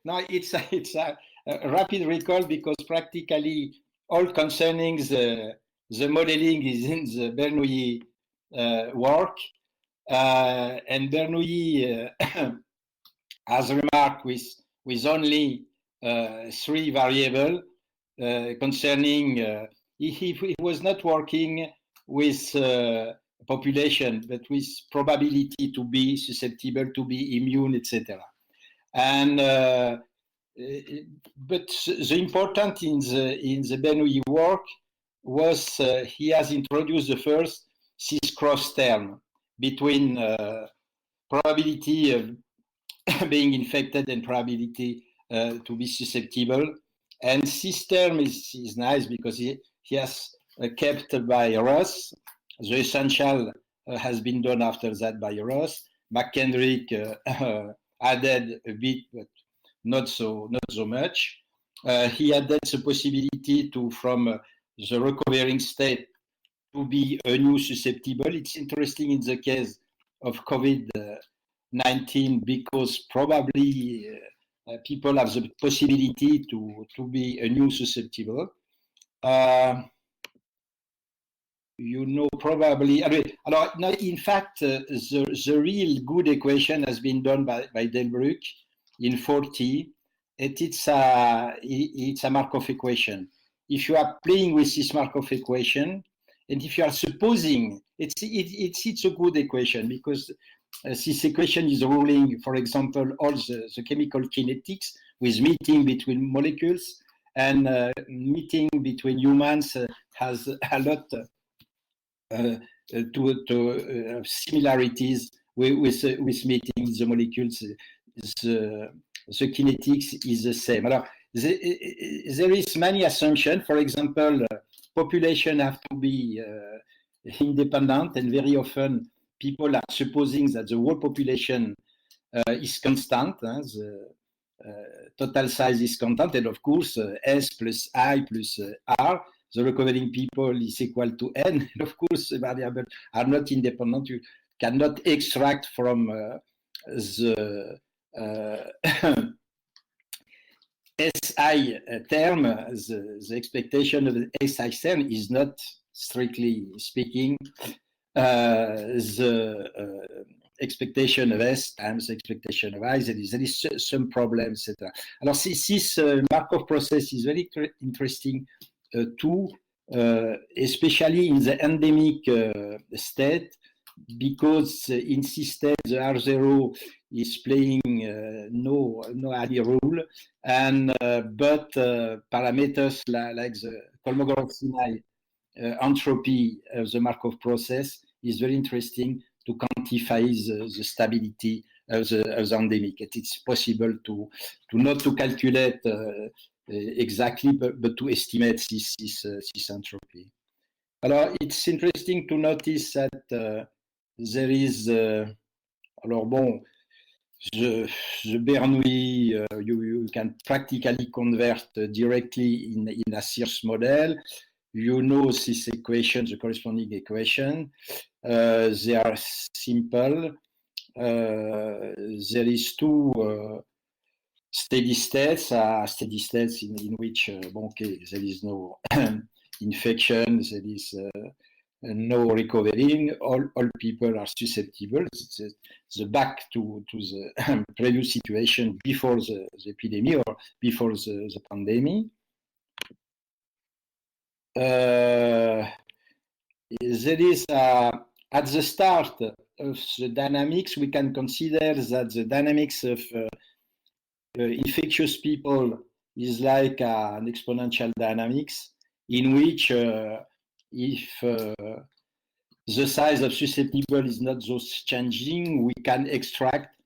No, it's a rapid recall because practically all concerning the modeling is in the Bernoulli work. And Bernoulli has remarked with only three variables concerning, he was not working with population, but with probability to be susceptible, to be immune, etc. And but the important in the Bernoulli work was he has introduced the first cis-cross term between probability of being infected and probability to be susceptible. And this term is nice because he has kept by Ross. The essential has been done after that by Ross. McKendrick added a bit, but not so much. He added the possibility to from the recovering state to be a new susceptible. It's interesting in the case of COVID-19 because probably people have the possibility to be a new susceptible. You know, probably. In fact, the real good equation has been done by Delbrück in 40. It's a Markov equation. If you are playing with this Markov equation, and if you are supposing it's a good equation because this equation is ruling, for example, all the chemical kinetics with meeting between molecules, and meeting between humans has a lot to similarities with meeting the molecules. The kinetics is the same. Alors, there is many assumptions. For example, population have to be independent, and very often people are supposing that the whole population is constant. The total size is constant, and of course, S plus I plus R, the recovering people is equal to N. And of course, the variables are not independent. You cannot extract from the SI term, the expectation of the SI term is not, strictly speaking, the expectation of S times expectation of I. There is some problems, etc. Alors, this Markov process is very interesting too, especially in the endemic state, because in this state the R0 is playing no any role, and but parameters like the Kolmogorov-Sinai entropy of the Markov process is very interesting to quantify the stability of the endemic. It's possible to not to calculate exactly, but to estimate this entropy. Alors, it's interesting to notice that there is, alors bon, the Bernoulli, you can practically convert directly in a Sears model. You know this equation, the corresponding equation. They are simple. There is two steady states in which there is no infection, there is no recovering. All people are susceptible. It's the back to the previous situation before the epidemic or before the pandemic. There is at the start of the dynamics, we can consider that the dynamics of infectious people is like an exponential dynamics in which if the size of susceptible is not those changing, we can extract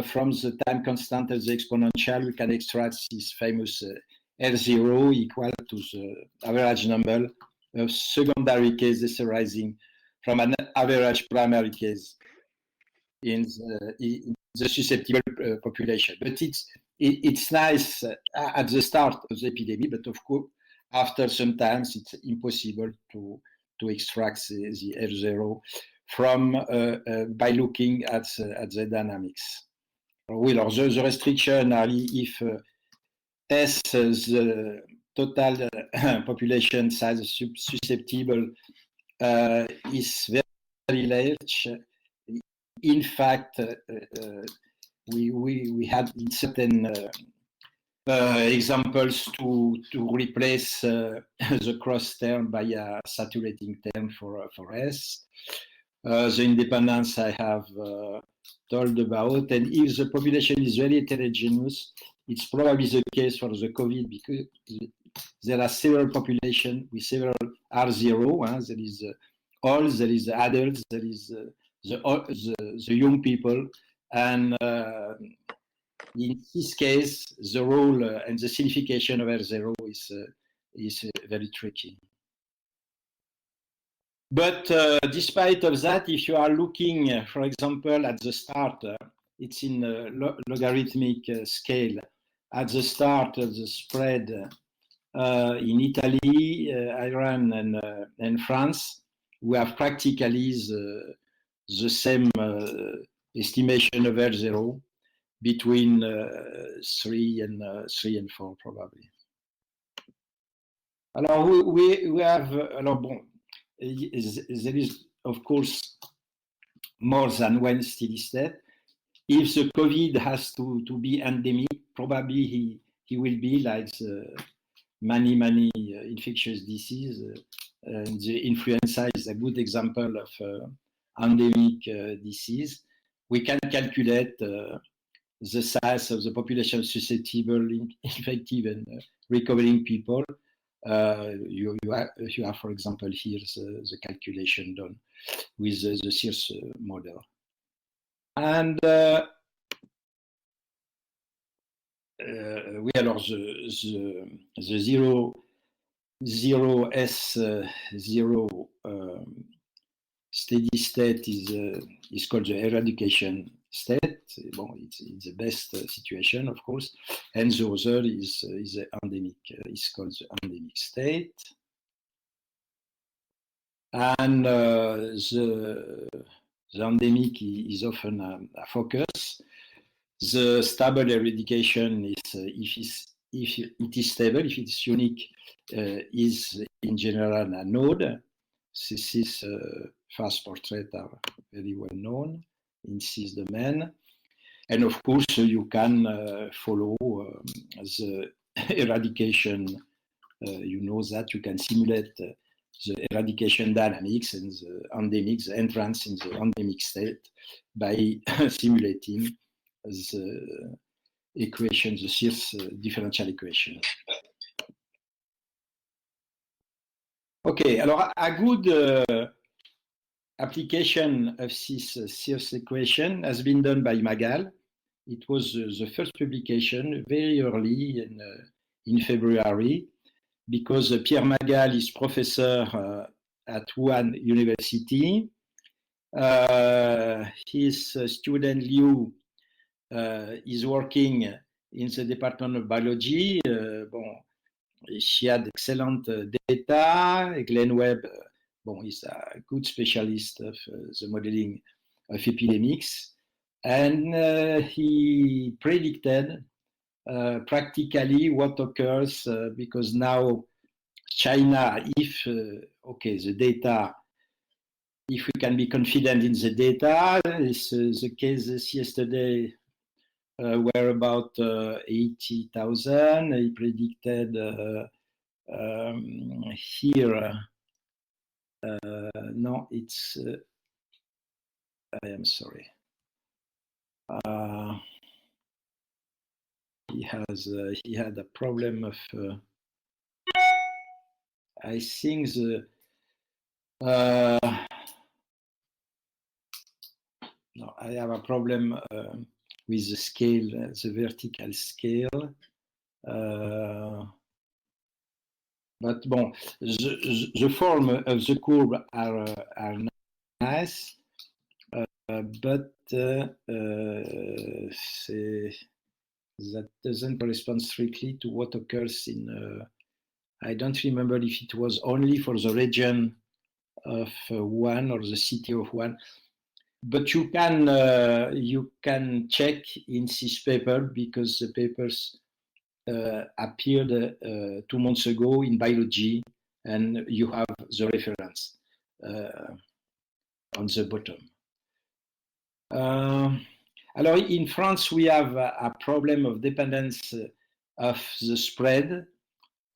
from the time constant of the exponential, we can extract this famous R0 equal to the average number of secondary cases arising from an average primary case in the susceptible population. But it's nice at the start of the epidemic, but of course, after sometimes it's impossible to extract the R0 from by looking at the dynamics. Well, the restriction are if S, the total population size susceptible is very large. In fact, we had in certain examples to replace the cross term by a saturating term for S. The independence I have told about, and if the population is very heterogeneous, it's probably the case for the COVID because there are several populations with several R0. There is all, there is the adults, there is the young people, and in this case, the role and the signification of R0 is very tricky. But despite of that, if you are looking, for example, at the start, it's in a logarithmic scale. At the start of the spread in Italy, Iran, and France, we have practically the same estimation of R0 between 3 and 4 probably. Alors we have alors bon, there is of course more than one steady state. If the COVID has to be endemic, probably he will be like many infectious diseases. And the influenza is a good example of endemic disease. We can calculate the size of the population susceptible, infective, and recovering people. You have, for example, here the calculation done with the SIRS model. And oui, alors the zero S0 steady state is called the eradication state. Bon, it's the best situation, of course, and the other is the endemic. Is called the endemic state, and the endemic is often a focus. The stable eradication is if it is stable, if it's unique, is in general a node. This fast portraits are very well known in this domain. And of course, you can follow the eradication. You know that you can simulate the eradication dynamics and the endemic, the entrance in the endemic state by simulating the equation, the SIRS differential equation. Okay, alors a good application of this SIRS equation has been done by Magal. It was the first publication very early in February, because Pierre Magal is professor at Wuhan University. His student Liu is working in the Department of Biology. She had excellent data. Glenn Webb, is a good specialist of the modeling of epidemics. And he predicted practically what occurs because now China, if, the data, if we can be confident in the data, the cases yesterday were about 80,000. He predicted here, no, it's, I am sorry. He had a problem of, I think no, I have a problem with the scale, the vertical scale. But bon, the form of the curve are nice, but that doesn't correspond strictly to what occurs in, I don't remember if it was only for the region of Wuhan or the city of Wuhan. but you can check in this paper because the papers appeared 2 months ago in biology, and you have the reference on the bottom. Alors, in France, we have a problem of dependence of the spread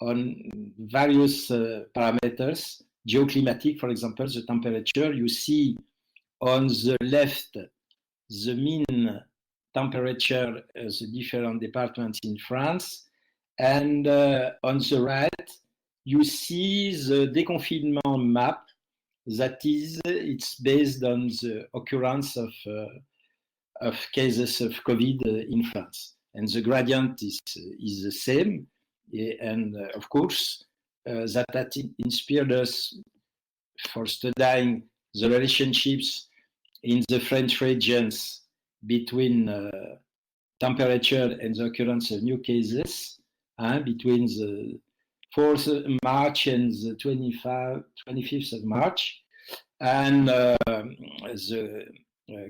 on various parameters. Geoclimatic, for example, the temperature. You see on the left the mean temperature of the different departments in France, and on the right you see the déconfinement map. That is, it's based on the occurrence of cases of COVID in France, and the gradient is the same. And of course, that inspired us for studying the relationships in the French regions between temperature and the occurrence of new cases, between the 4th of March and the 25th of March. And the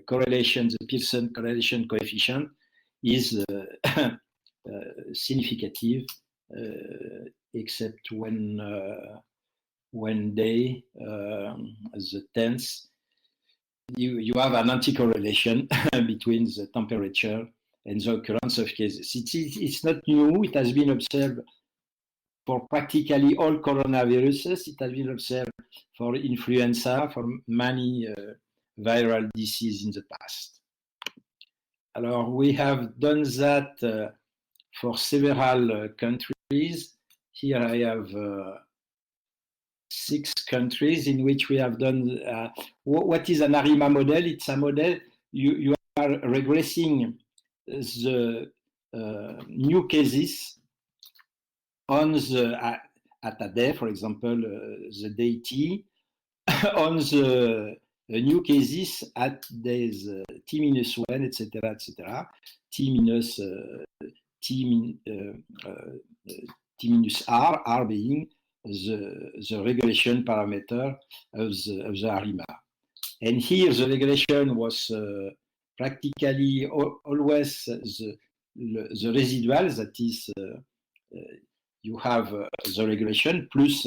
correlation, the Pearson correlation coefficient is significative, except when day, the 10th, you have an anti-correlation between the temperature and the occurrence of cases. It's not new. It has been observed for practically all coronaviruses. It has been observed for influenza, for many viral diseases in the past. Alors, we have done that for several countries. Here I have 6 countries in which we have done what is an ARIMA model. It's a model you are regressing the new cases on the at a day, for example, the day T, on the new cases at days T-1, etc., R being the regression parameter of the ARIMA. And here the regression was practically always the residual, that is, you have the regression plus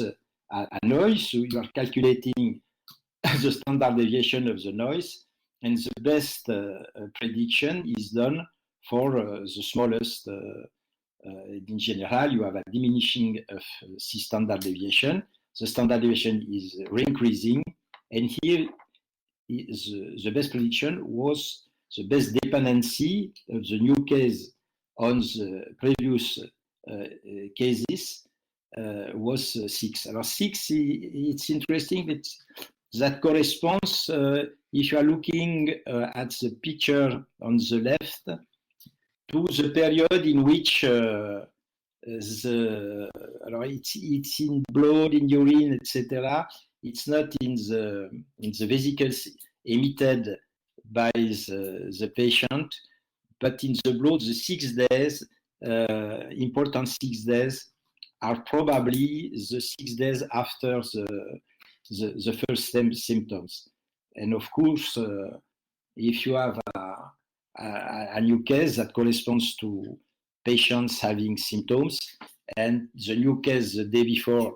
a noise, so you are calculating the standard deviation of the noise, and the best prediction is done for the smallest. In general, you have a diminishing of C standard deviation. The standard deviation is increasing, and here the best prediction was the best dependency of the new case on the previous cases was 6. Alors 6, it's interesting that corresponds, if you are looking at the picture on the left, to the period in which it's in blood, in urine, etc. It's not in the vesicles emitted by the patient, but in the blood. The 6 days, important 6 days, are probably the 6 days after the first symptoms. And of course, if you have a new case that corresponds to patients having symptoms, and the new case the day before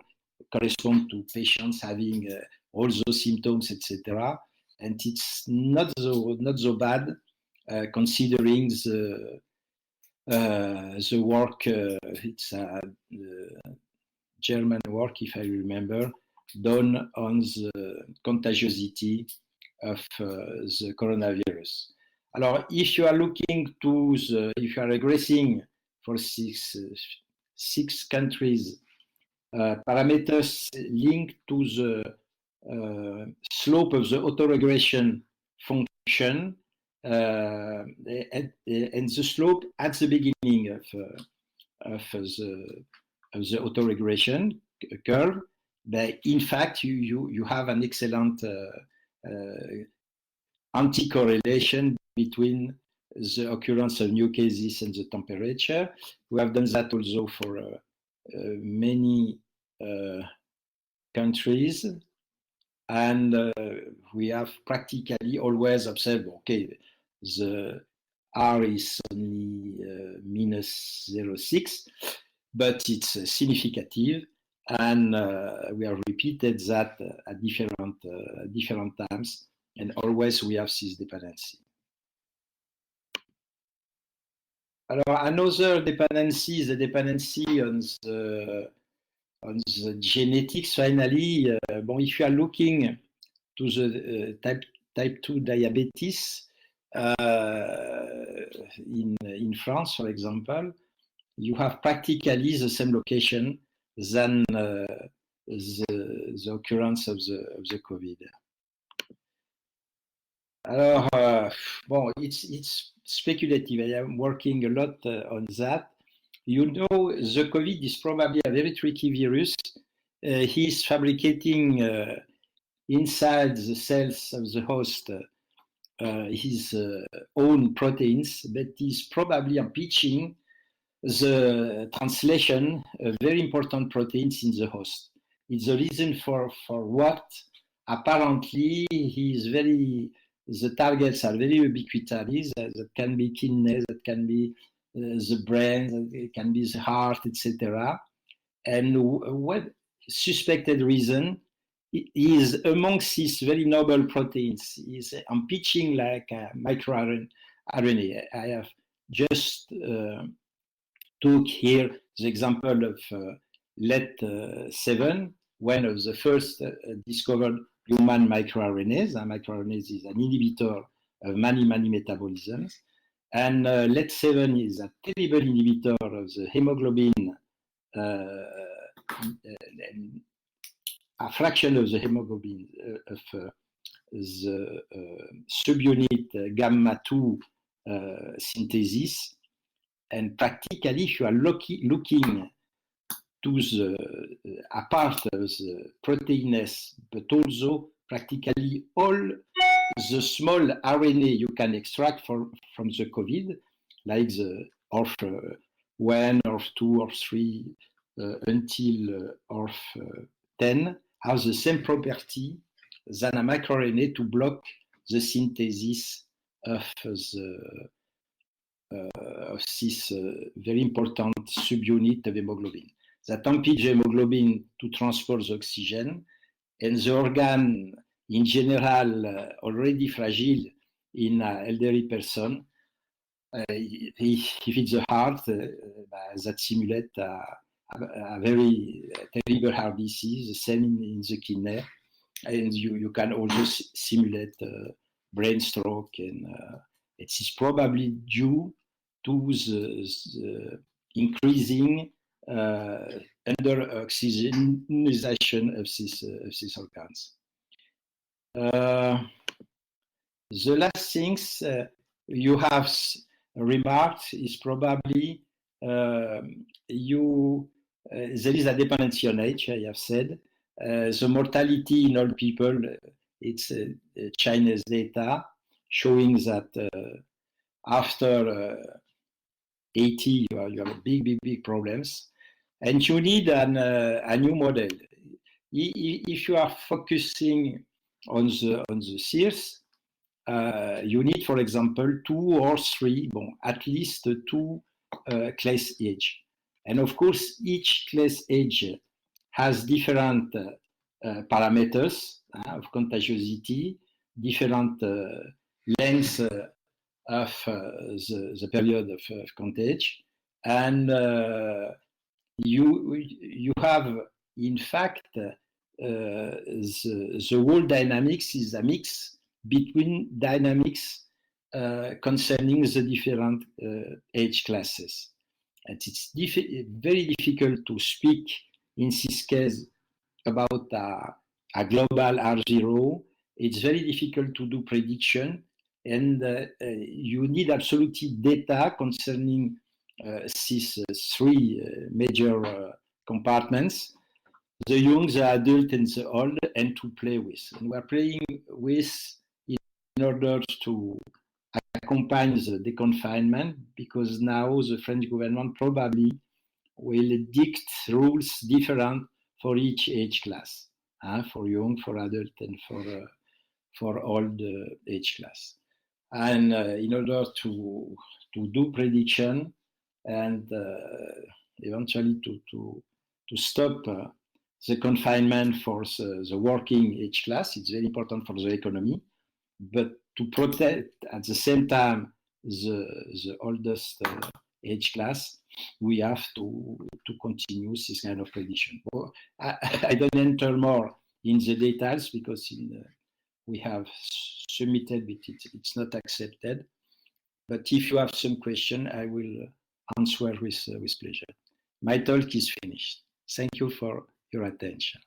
corresponds to patients having all those symptoms, etc. And it's not so bad considering the work. It's a German work, if I remember, done on the contagiosity of the coronavirus. Alors, if you are looking to if you are regressing for six countries, parameters linked to the slope of the autoregression function, and the slope at the beginning of the autoregression curve, but in fact you have an excellent anti-correlation between the occurrence of new cases and the temperature. We have done that also for many countries. and we have practically always observed, okay, the R is only minus 0.6, but it's significative, and we have repeated that at different times, and always we have this dependency. Alors, another dependency is the dependency on the genetics. Finally, if you are looking to the type 2 diabetes in France, for example, you have practically the same location than the occurrence of the COVID. Alors, it's speculative. I am working a lot on that. You know, the COVID is probably a very tricky virus. He's fabricating inside the cells of the host his own proteins, but he's probably impinging the translation of very important proteins in the host. It's the reason for what apparently the targets are very ubiquitous. That can be kidneys, that can be the brain, it can be the heart, etc. And what suspected reason is amongst these very noble proteins is impinging like a microRNA. I have just took here the example of LET7, one of the first discovered human microRNAs. MicroRNAs is an inhibitor of many metabolisms. And LET7 is a terrible inhibitor of the hemoglobin, a fraction of the hemoglobin of the subunit gamma 2 synthesis. And practically, if you are looking to the a part of the proteins, but also practically all the small RNA you can extract from the COVID, like the ORF1, ORF2, ORF3, until ORF10, have the same property than a microRNA to block the synthesis of this very important subunit of hemoglobin that impede hemoglobin to transport the oxygen, and the organ in general already fragile in an elderly person. If it's the heart, that simulates a very terrible heart disease, the same in the kidney, and you can also simulate brain stroke, and it is probably due to the increasing under oxygenization of these organs. The last things you have remarked is probably there is a dependency on age, I have said. The mortality in old people, it's Chinese data showing that after 80, you have big problems, and you need a new model. If you are focusing on the SIRS, you need, for example, 2 or 3, at least 2 class age, and of course each class age has different parameters of contagiosity, different lengths of the period of contagion, and you have, in fact, the whole dynamics is a mix between dynamics concerning the different age classes. And it's very difficult to speak in this case about a global R0. It's very difficult to do prediction, and you need absolutely data concerning these 3 major compartments: the young, the adult, and the old, and to play with. And we're playing with in order to accompany the deconfinement, because now the French government probably will dictate rules different for each age class. for young, for adult, and for all the age class. And in order to do prediction and eventually to stop the confinement for the working age class, it's very important for the economy, but to protect at the same time the oldest age class, we have to continue this kind of prediction. Well, I don't enter more in the details because we have submitted, but it's not accepted. But if you have some question, I will answer with pleasure. My talk is finished. Thank you for your attention.